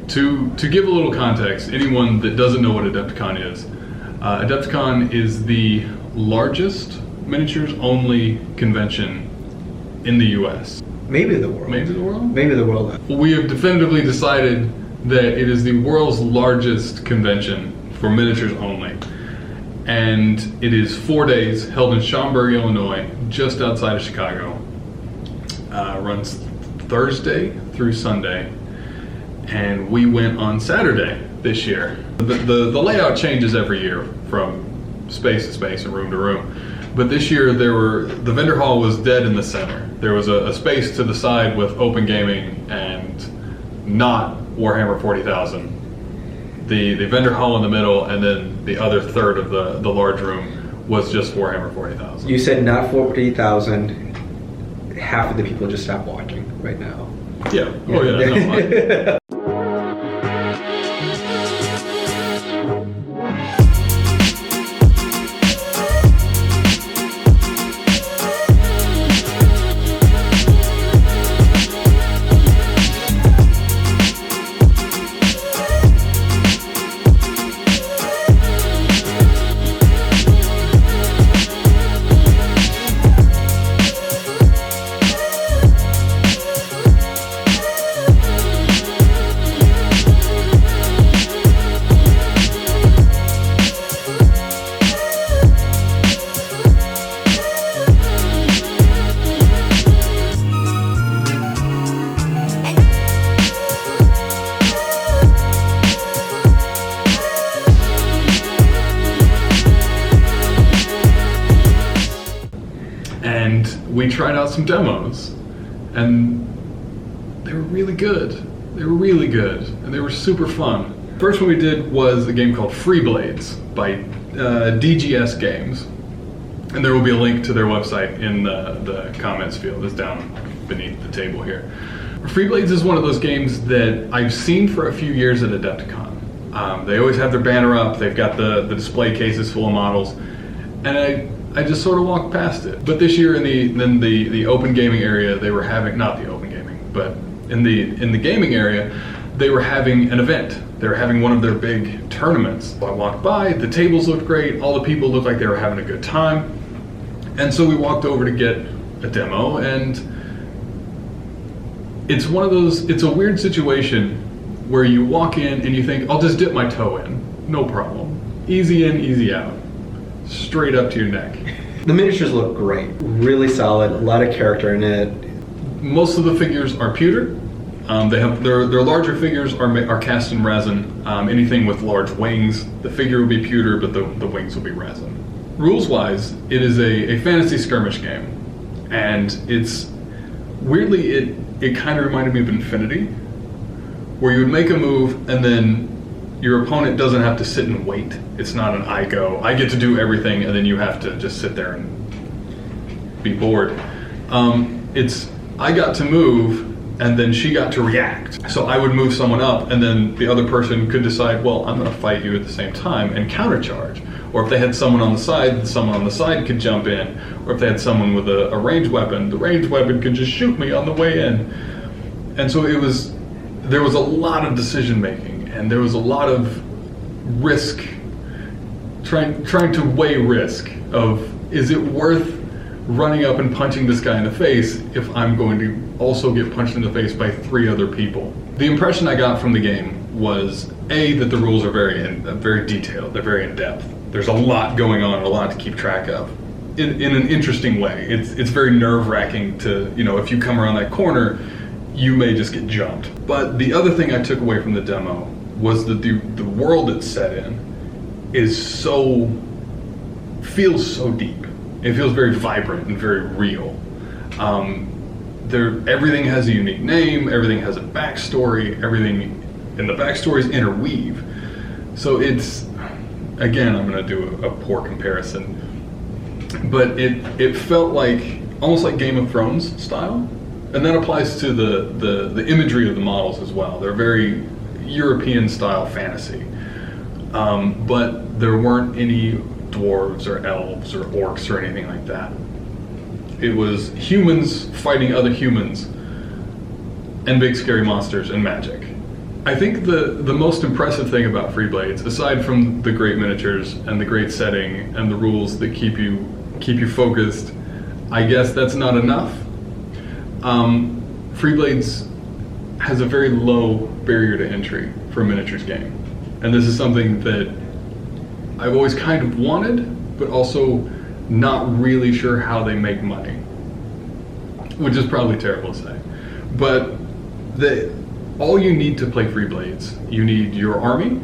To give a little context, anyone that doesn't know what Adepticon is the largest miniatures only convention in the US. Maybe the world. Maybe the world? Maybe the world. We have definitively decided that it is the world's largest convention for miniatures only. And it is 4 days, held in Schaumburg, Illinois, just outside of Chicago. Runs Thursday through Sunday. And we went on Saturday this year. The layout changes every year from space to space and room to room. But this year the vendor hall was dead in the center. There was a space to the side with open gaming and not Warhammer 40,000. The vendor hall in the middle, and then the other third of the large room was just Warhammer 40,000. You said not 40,000. Half of the people just stopped watching right now. Yeah. Oh yeah. No, And we tried out some demos, and they were really good. They were really good, and they were super fun. First one we did was a game called Free Blades by DGS Games, and there will be a link to their website in the comments field. It's down beneath the table here. Free Blades is one of those games that I've seen for a few years at Adepticon. They always have their banner up. They've got the display cases full of models, and I just sort of walked past it. But this year in the open gaming area, they were having, not the open gaming, but in the gaming area, they were having an event. They were having one of their big tournaments. I walked by, the tables looked great, all the people looked like they were having a good time. And so we walked over to get a demo, and it's one of those, it's a weird situation where you walk in and you think, I'll just dip my toe in, no problem. Easy in, easy out. Straight up to your neck. The miniatures look great. Really solid, a lot of character in it. Most of the figures are pewter. They have their larger figures are cast in resin. Anything with large wings, the figure will be pewter, but the wings will be resin. Rules-wise, it is a fantasy skirmish game, and it's weirdly it kind of reminded me of Infinity, where you would make a move and then your opponent doesn't have to sit and wait. It's not an I get to do everything, and then you have to just sit there and be bored. It's I got to move, and then she got to react. So I would move someone up, and then the other person could decide, well, I'm going to fight you at the same time and countercharge. Or if they had someone on the side could jump in. Or if they had someone with a ranged weapon, the ranged weapon could just shoot me on the way in. And so there was a lot of decision making, and there was a lot of risk, trying to weigh risk of, is it worth running up and punching this guy in the face if I'm going to also get punched in the face by 3 other people? The impression I got from the game was that the rules are very detailed, they're very in depth. There's a lot going on, a lot to keep track of. In an interesting way. It's very nerve-wracking to, if you come around that corner, you may just get jumped. But the other thing I took away from the demo was that the world it's set in feels so deep. It feels very vibrant and very real. Everything has a unique name, everything has a backstory, and the backstories interweave. So it's, again, I'm going to do a poor comparison, but it felt like, almost like Game of Thrones style, and that applies to the imagery of the models as well. They're very European style fantasy, but there weren't any dwarves or elves or orcs or anything like that. It was humans fighting other humans and big scary monsters and magic. I think the most impressive thing about Free Blades, aside from the great miniatures and the great setting and the rules that keep you focused, I guess that's not enough. Free Blades has a very low barrier to entry for a miniatures game, and this is something that I've always kind of wanted, but also not really sure how they make money, which is probably terrible to say. But all you need to play Free Blades, you need your army,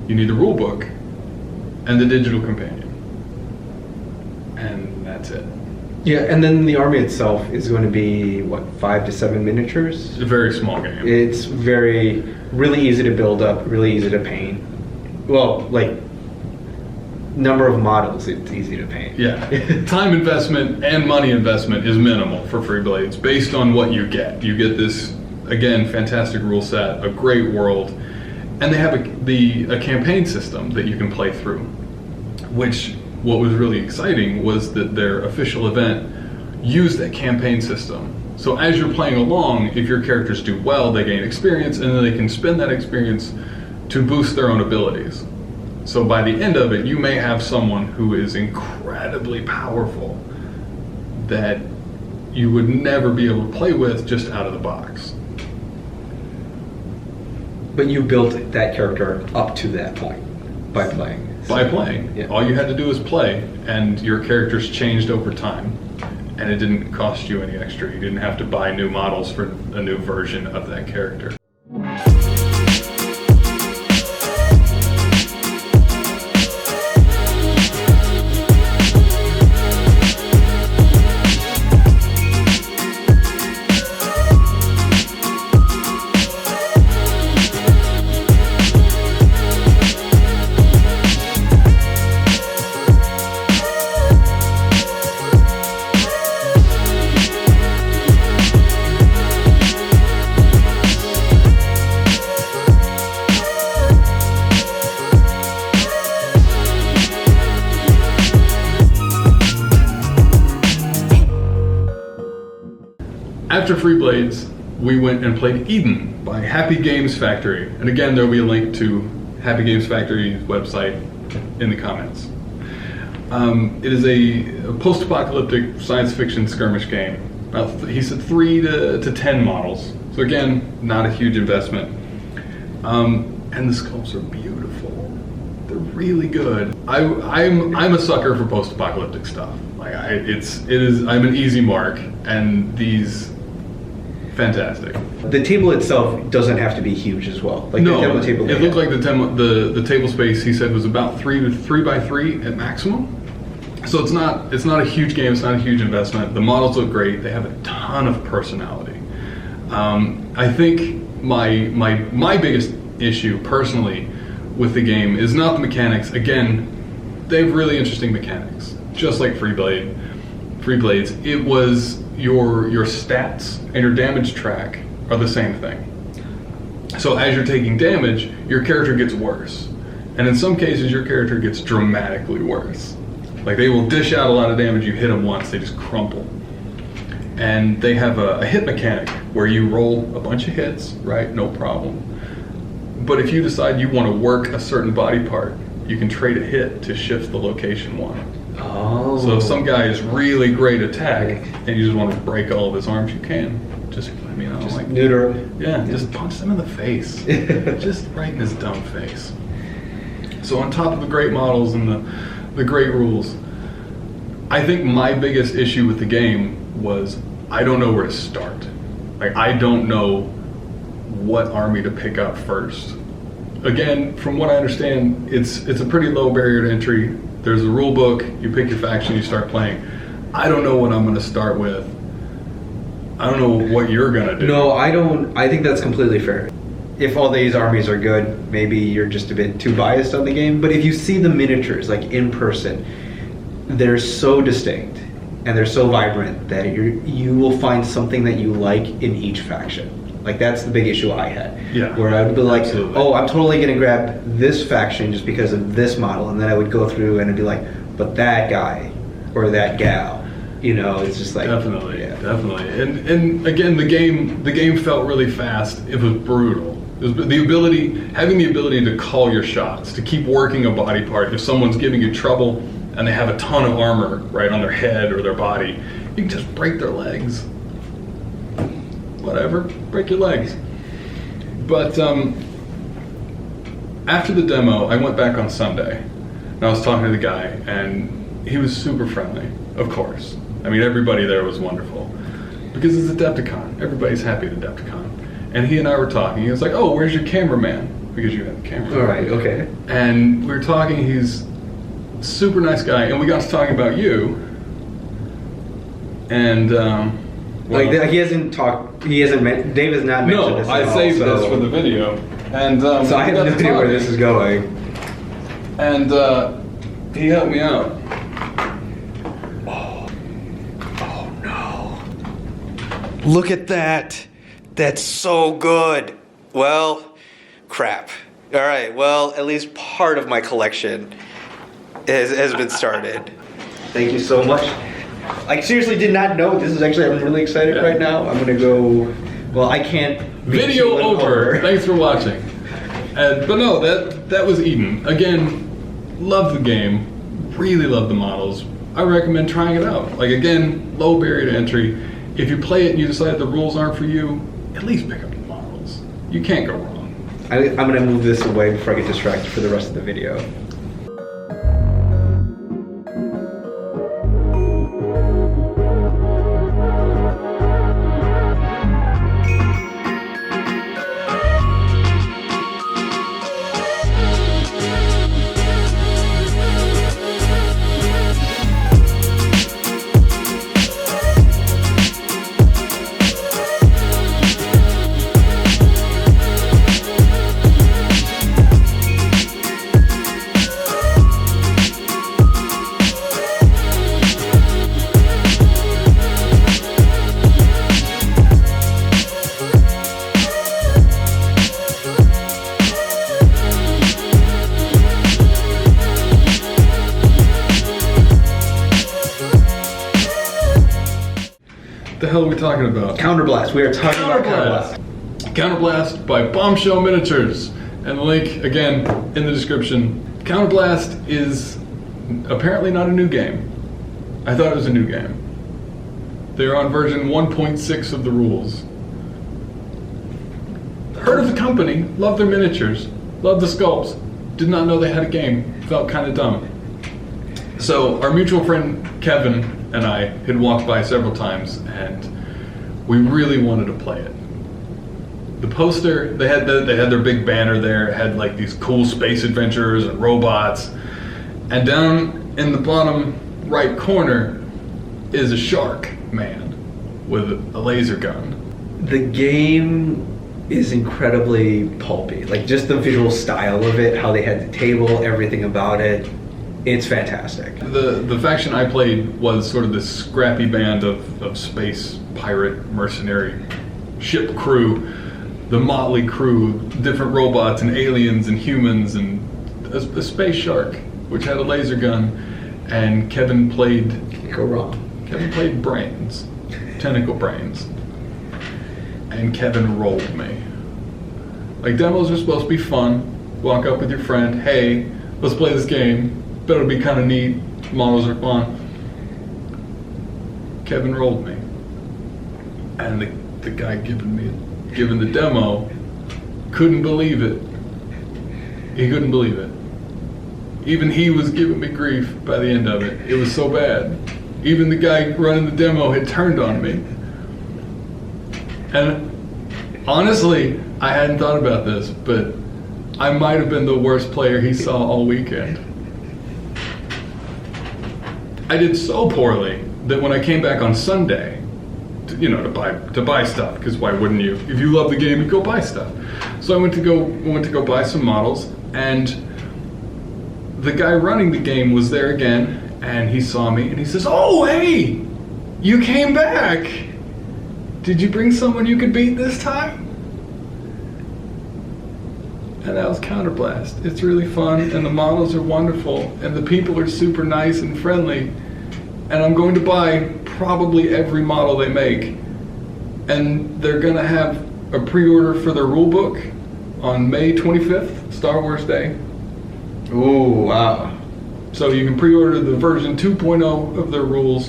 you need the rule book, and the digital companion, and that's it. Yeah, and then the army itself is going to be, 5 to 7 miniatures? It's a very small game. It's really easy to build up, really easy to paint. Well, number of models, it's easy to paint. Yeah. Time investment and money investment is minimal for Free Blades based on what you get. You get this, again, fantastic rule set, a great world, and they have a campaign system that you can play through, which what was really exciting was that their official event used that campaign system. So as you're playing along, if your characters do well, they gain experience, and then they can spend that experience to boost their own abilities. So by the end of it, you may have someone who is incredibly powerful that you would never be able to play with just out of the box. But you built that character up to that point by playing. By playing. Yeah. All you had to do was play, and your characters changed over time, and it didn't cost you any extra. You didn't have to buy new models for a new version of that character. After Free Blades, we went and played Eden by Happy Games Factory. And again, there'll be a link to Happy Games Factory's website in the comments. It is a post-apocalyptic science fiction skirmish game. He said 3 to 10 models. So again, not a huge investment. And the sculpts are beautiful. They're really good. I'm a sucker for post-apocalyptic stuff. I'm an easy mark, and these fantastic. The table itself doesn't have to be huge as well. No, the table it looked like the table space he said was about 3 by 3 at maximum. So it's not a huge game. It's not a huge investment. The models look great. They have a ton of personality. I think my biggest issue personally with the game is not the mechanics. Again, they have really interesting mechanics, just like Free Blades. It was your stats and your damage track are the same thing. So as you're taking damage, your character gets worse. And in some cases, your character gets dramatically worse. Like, they will dish out a lot of damage, you hit them once, they just crumple. And they have a hit mechanic where you roll a bunch of hits, right? No problem. But if you decide you want to work a certain body part, you can trade a hit to shift the location one. Oh. So if some guy is really great attack and you just want to break all of his arms, you can. Just neuter him. Yeah, just punch him in the face. Just right in his dumb face. So on top of the great models and the great rules, I think my biggest issue with the game was I don't know where to start. I don't know what army to pick up first. Again, from what I understand, it's a pretty low barrier to entry. There's a rule book, you pick your faction, you start playing. I don't know what I'm going to start with. I don't know what you're going to do. No, I don't. I think that's completely fair. If all these armies are good, maybe you're just a bit too biased on the game. But if you see the miniatures, in person, they're so distinct and they're so vibrant that you will find something that you like in each faction. That's the big issue I had. Yeah. Where I would be like, absolutely. Oh, I'm totally going to grab this faction just because of this model. And then I would go through and it'd be like, but that guy or that gal, it's just like... Definitely. And again, the game felt really fast. It was brutal. Having the ability to call your shots, to keep working a body part. If someone's giving you trouble and they have a ton of armor right on their head or their body, you can just break their legs. Whatever, break your legs. But after the demo, I went back on Sunday, and I was talking to the guy, and he was super friendly, of course. I mean, everybody there was wonderful. Because it's Adepticon. Everybody's happy at Adepticon. And he and I were talking. He was like, "Oh, where's your cameraman?" Because you have a camera. All right, okay. And we were talking. He's a super nice guy. And we got to talking about you. And, he hasn't talked, Dave has not mentioned this at all. No, I saved this for the video. And so I have no idea where this is going. And he helped me out. Oh no. Look at that. That's so good. Well, crap. All right, well, at least part of my collection has been started. Thank you so much. I seriously did not know this is actually, I'm really excited right now. I'm gonna go, well, I can't. Video over. Thanks for watching. But no, that was Eden. Again, love the game. Really love the models. I recommend trying it out. Like, again, low barrier to entry. If you play it and you decide the rules aren't for you, at least pick up the models. You can't go wrong. I'm gonna move this away before I get distracted for the rest of the video. The hell are we talking about? Counterblast. We are talking about Counterblast. Counterblast by Bombshell Miniatures. And the link, again, in the description. Counterblast is apparently not a new game. I thought it was a new game. They're on version 1.6 of the rules. Heard of the company, love their miniatures, love the sculpts, did not know they had a game, felt kind of dumb. So our mutual friend Kevin and I had walked by several times, and we really wanted to play it. The poster, they had their big banner there, it had like these cool space adventurers and robots, and down in the bottom right corner is a shark man with a laser gun. The game is incredibly pulpy, like just the visual style of it, how they had the table, everything about it. It's fantastic. The faction I played was sort of this scrappy band of space pirate mercenary ship crew, the motley crew, different robots and aliens and humans and a space shark, which had a laser gun, and Kevin played... Can't go wrong. Kevin played Brains, Tentacle Brains, and Kevin rolled me. Like, demos are supposed to be fun, walk up with your friend, hey, let's play this game. Bet it'll be kind of neat. Models are fun. Kevin rolled me, and the guy giving the demo couldn't believe it. He couldn't believe it. Even he was giving me grief by the end of it. It was so bad. Even the guy running the demo had turned on me. And honestly, I hadn't thought about this, but I might have been the worst player he saw all weekend. I did so poorly that when I came back on Sunday, to buy stuff, because why wouldn't you? If you love the game, you go buy stuff. So I went to go buy some models, and the guy running the game was there again, and he saw me, and he says, "Oh, hey, you came back. Did you bring someone you could beat this time?" And that was Counterblast. It's really fun, and the models are wonderful, and the people are super nice and friendly. And I'm going to buy probably every model they make. And they're gonna have a pre-order for their rule book on May 25th, Star Wars Day. Ooh, wow. So you can pre-order the version 2.0 of their rules.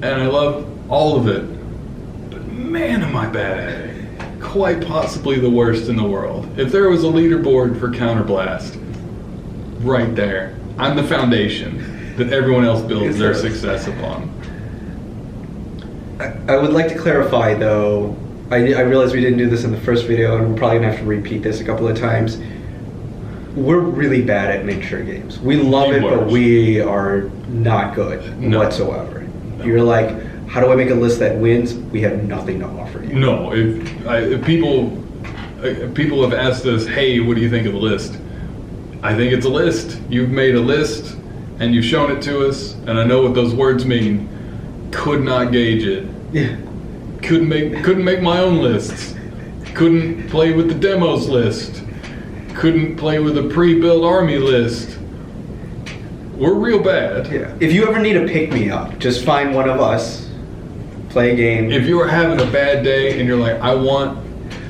And I love all of it. But man, am I bad at it. Quite possibly the worst in the world. If there was a leaderboard for Counterblast, right there, I'm the foundation that everyone else builds their success upon. I would like to clarify, though, I realize we didn't do this in the first video, and we're probably going to have to repeat this a couple of times. We're really bad at miniature games. We love it, but we are not good whatsoever. No. You're like, how do I make a list that wins? We have nothing to offer you. No, if people have asked us, hey, what do you think of the list? I think it's a list. You've made a list, and you've shown it to us, and I know what those words mean. Could not gauge it. Yeah. Couldn't make my own lists. Couldn't play with the demos list. Couldn't play with a pre-built army list. We're real bad. Yeah. If you ever need a pick-me-up, just find one of us, play a game. If you are having a bad day and you're like, I want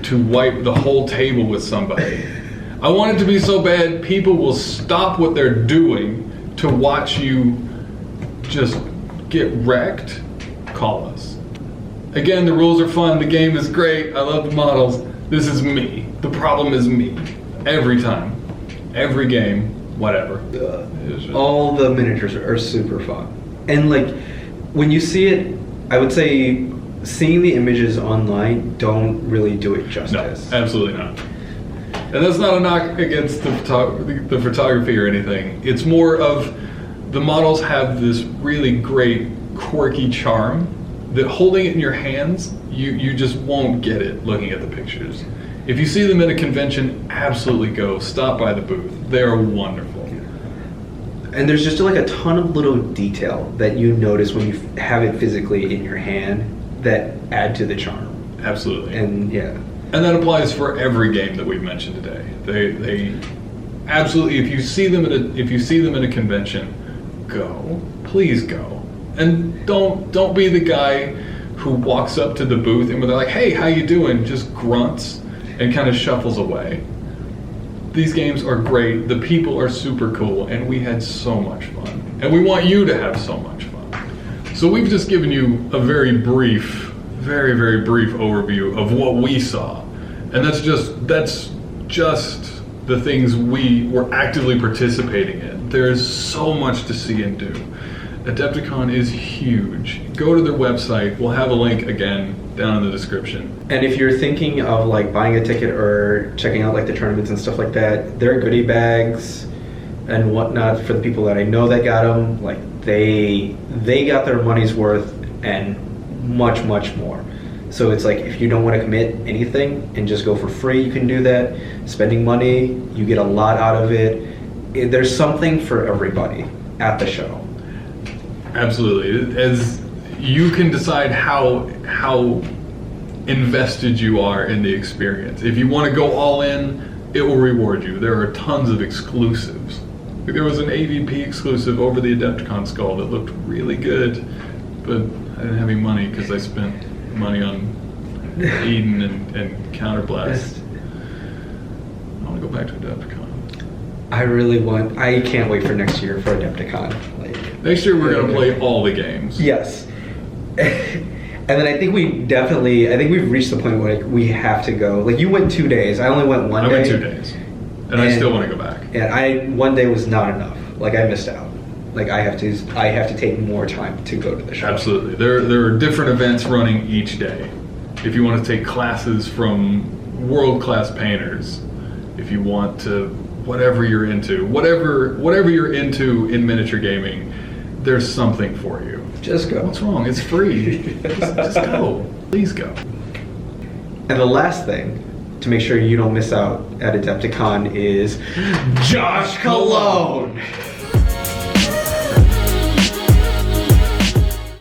to wipe the whole table with somebody. I want it to be so bad people will stop what they're doing to watch you just get wrecked. Call us. Again, the rules are fun. The game is great. I love the models. This is me. The problem is me. Every time. Every game. Whatever. All the miniatures are super fun. And like, when you see it, I would say seeing the images online don't really do it justice. No, absolutely not. And that's not a knock against the photography or anything. It's more of the models have this really great quirky charm that holding it in your hands, you just won't get it looking at the pictures. If you see them at a convention, absolutely go. Stop by the booth. They are wonderful. And there's just like a ton of little detail that you notice when you have it physically in your hand that add to the charm. Absolutely. And yeah. And that applies for every game that we've mentioned today. They absolutely. If you see them at a convention, go. Please go. And don't be the guy who walks up to the booth and they're like, "Hey, how you doing?" Just grunts and kind of shuffles away. These games are great. The people are super cool, and we had so much fun. And we want you to have so much fun. So we've just given you a very brief overview of what we saw. And that's just the things we were actively participating in. There is so much to see and do. Adepticon is huge. Go to their website. We'll have a link again down in the description. And if you're thinking of like buying a ticket or checking out like the tournaments and stuff like that, there are goodie bags and whatnot for the people that I know that got them. Like they got their money's worth and much more. So it's like if you don't want to commit anything and just go for free, you can do that. Spending money, you get a lot out of it. There's something for everybody at the show. Absolutely. As you can decide how invested you are in the experience. If you want to go all in, it will reward you. There are tons of exclusives. There was an AVP exclusive over the Adepticon skull that looked really good, but I didn't have any money because I spent money on Eden and Counterblast. I want to go back to Adepticon. I can't wait for next year for Adepticon. Next year we're going to play all the games. Yes. And then I think we've reached the point where like, we have to go. Like you went 2 days. I only went 1 day. I went 2 days. And I still want to go back. And 1 day was not enough. Like I missed out. Like I have to take more time to go to the show. Absolutely. There are different events running each day. If you want to take classes from world-class painters, if you want to whatever you're into you're into in miniature gaming, there's something for you. Just go. What's wrong? It's free. just go. Please go. And the last thing to make sure you don't miss out at Adepticon is Josh Cologne.